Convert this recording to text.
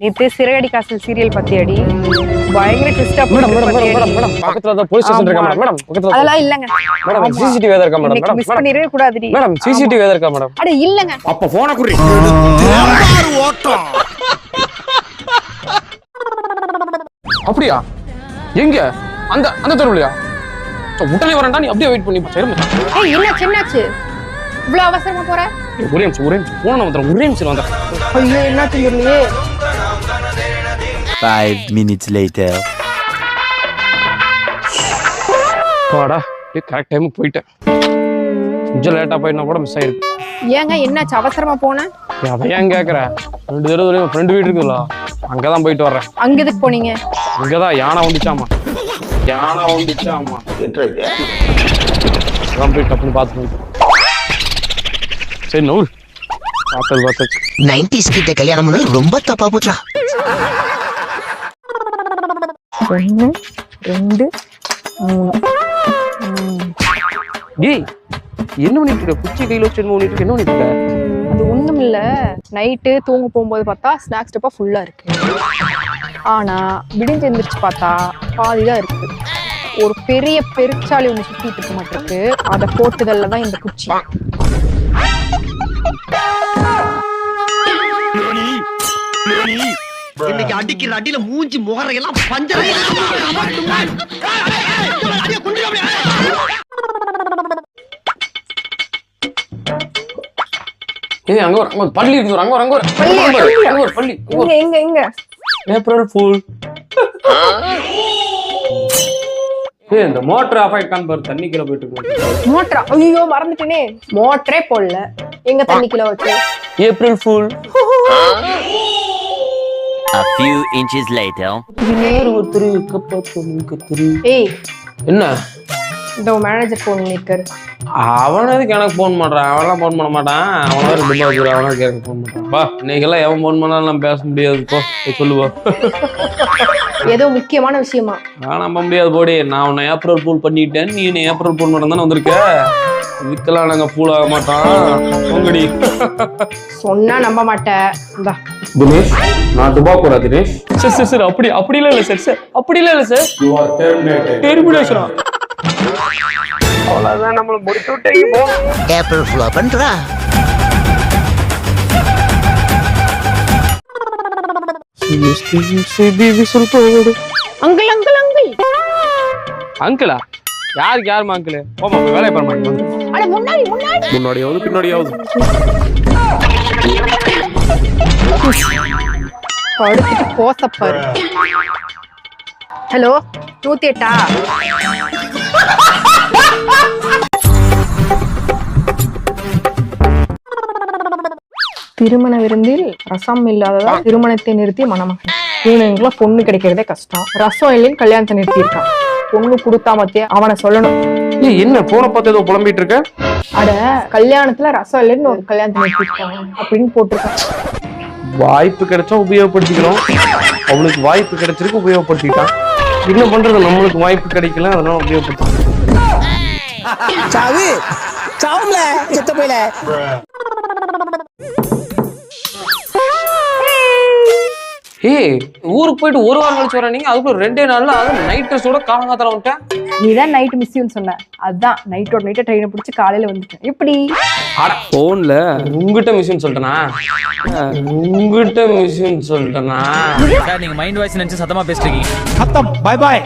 நேத்து சிறகடி castle serial பத்தியடி பயங்கர ட்விஸ்டா madam பக்கத்துல தான் போலீஸ் ஸ்டேஷன் இருக்கா மேடம் பக்கத்துல அதெல்லாம் இல்லங்க மேடம் சிசிடிவி இருக்கா மேடம் மிஸ் பண்ணிரவே கூடாதுடி மேடம் சிசிடிவி இருக்கா மேடம் அட இல்லங்க அப்ப போன குடி ஓட்டம் அப்படியா எங்க அந்த அந்த தெருவுலயா உடனே வரேன்டா நீ அப்படியே வெயிட் பண்ணி சரிமா ஏய் என்னாச்சு இவ்வளவு அவசரமா போற ஒரே நிமிஷம் போன வந்துறேன் ஒரே நிமிஷம் வந்துறேன் ஐயோ என்னாச்சு தெரியலையே 5 minutes later வாடா கரெக்ட் டைமுக்கு போயிட்டேன் கொஞ்சம் லேட்டா போயினா கூட மிஸ் ஆயிருக்கு ஏங்க என்னாச்சு அவசரமா போன அவன் ஏன் கேக்குற 2 தடவை ஃப்ரெண்ட் வீடு இருக்குல்ல அங்கதான் போயிட்டு வர்றேன் அங்க எதுக்கு போனீங்க அங்கதான் யானை வந்துச்சாமா போய் டப்புன்னு பார்த்து சரி நூறு பார்த்தாச்சு 90s கிட்ட கல்யாணம் பண்ணது ரொம்ப தப்பா போச்சா 1 2 3 ஏய் என்ன பண்ணிட்டு இருக்க குச்சி கையில வச்சு என்ன பண்ணிட்டு இருக்க அது ஒண்ணும் இல்ல நைட்டு தூங்க போகும்போது பார்த்தா ஸ்நாக்ஸ் டப்பா ஃபுல்லா இருக்கு ஆனா விடிஞ்சு எந்திரிச்சு பார்த்தா பாதிதான் இருக்கு ஒரு பெரிய பெருச்சாளி ஒண்ணு சுத்திட்டு இருக்க மாட்டிருக்கு அத போட்டுதல்ல தான் இந்த குச்சி இன்னைக்கு அடிக்கிற அடியில மூஞ்சி முகரையெல்லாம் பஞ்சர ஏய் அங்க ஒரு பள்ளி இருக்கு அங்க ஒரு பள்ளி எங்க ஏப்ரல் ஃபூல் ஏய் இந்த மோட்டர் ஆஃப் ஆயிட்டான் பாரு தண்ணி கீழ போயிட்டு இருக்கு மோட்டரா ஐயோ மறந்துட்டேனே மோட்டரே போடல எங்க தண்ணி கிலோ வச்சு April fool a few inches later நேர் ஒருத்தரு கப்பத்து ஏய் என்ன இந்த மேனேஜர் போன் இருக்காரு அவனதுக்கு எனக்கு போன் பண்றான் அவன்லாம் போன் பண்ண மாட்டான் அவனாவது துபா வச்சுரு அவனுக்கு எனக்கு போன் பண்றான் பா இன்னைக்கெல்லாம் எவன் போன் பண்ணாலும் நான் பேச முடியாது போ சொல்லுவா ஏதோ முக்கியமான விஷயமா நம்ப முடியாது போடி நான் உன்னை ஏப்ரல் ஃபூல் பண்ணிட்டேன் நீ என்ன ஏப்ரல் ஃபூல் மட்டும் தானே வந்திருக்க இதுக்கெல்லாம் நாங்க ஃபூல் ஆக மாட்டோம் உங்கடி சொன்னா நம்ப மாட்டேன் இந்தா தினேஷ் நான் துபா போறா தினேஷ் சார் அப்படிலாம் இல்லை சார் அப்படிலாம் இல்லை சார் யூ ஆர் டெர்மினேஷனா அவ்வளவுதான் நம்மள முடிச்சு விட்டீங்க போ ஏப்ரல் ஃபுல்லா பண்றா அங்கிள் அங்கிள் அங்கிள் அங்கிளா யாருமா அங்கிள் போமா வேலையை பாரு மாட்டேன் அட முன்னாடி முன்னாடியாவது பின்னாடியாவது படுத்துட்டு போசப்பாரு ஹலோ 108 திருமண விருந்தில் ரசம் இல்லாததால் திருமணத்தை நிறுத்தி மணமகன் இவனுக்குலாம் பொண்ணு கிடைக்கிறதே கஷ்டம் ரசம் இல்லைன்னு கல்யாணத்தை நிறுத்தியிருக்கான் பொண்ணு கொடுத்தா மத்திய அவனை சொல்லணும் என்ன போன பார்த்து ஏதோ புலம்பிட்டு இருக்க அட கல்யாணத்துல ரசம் இல்லைன்னு ஒரு கல்யாணத்தை நிறுத்திருக்காங்க அப்படின்னு போட்டிருக்கான் வாய்ப்பு கிடைச்சா உபயோகப்படுத்திக்கிறோம் அவனுக்கு வாய்ப்பு கிடைச்சிருக்கு உபயோகப்படுத்திட்டான் என்ன பண்றது நம்மளுக்கு வாய்ப்பு கிடைக்கல அதனால உபயோகப்படுத்த சாவு சாவுல செத்த போயில ஏய் ஊருக்கு போயிட்டு ஒரு வாரம் கழிச்சு வர நீங்க அதுக்குள்ள 2 நாள்ல அது நைட் ட்ரெஸ்ஸோட காலங்காத்தால வந்துட்டேன் நீதான் நைட் மிஸ்யூன்னு சொன்ன அதான் நைட்டோட நைட்டை ட்ரெயினை பிடிச்சி காலையில வந்துட்டேன் எப்படி போன்ல உங்ககிட்ட மிஸ்யூன்னு சொல்லிட்டேனா நீங்க மைண்ட் வாய்ஸ் நினைச்சு சத்தமா பேசுறீங்க பை பாய்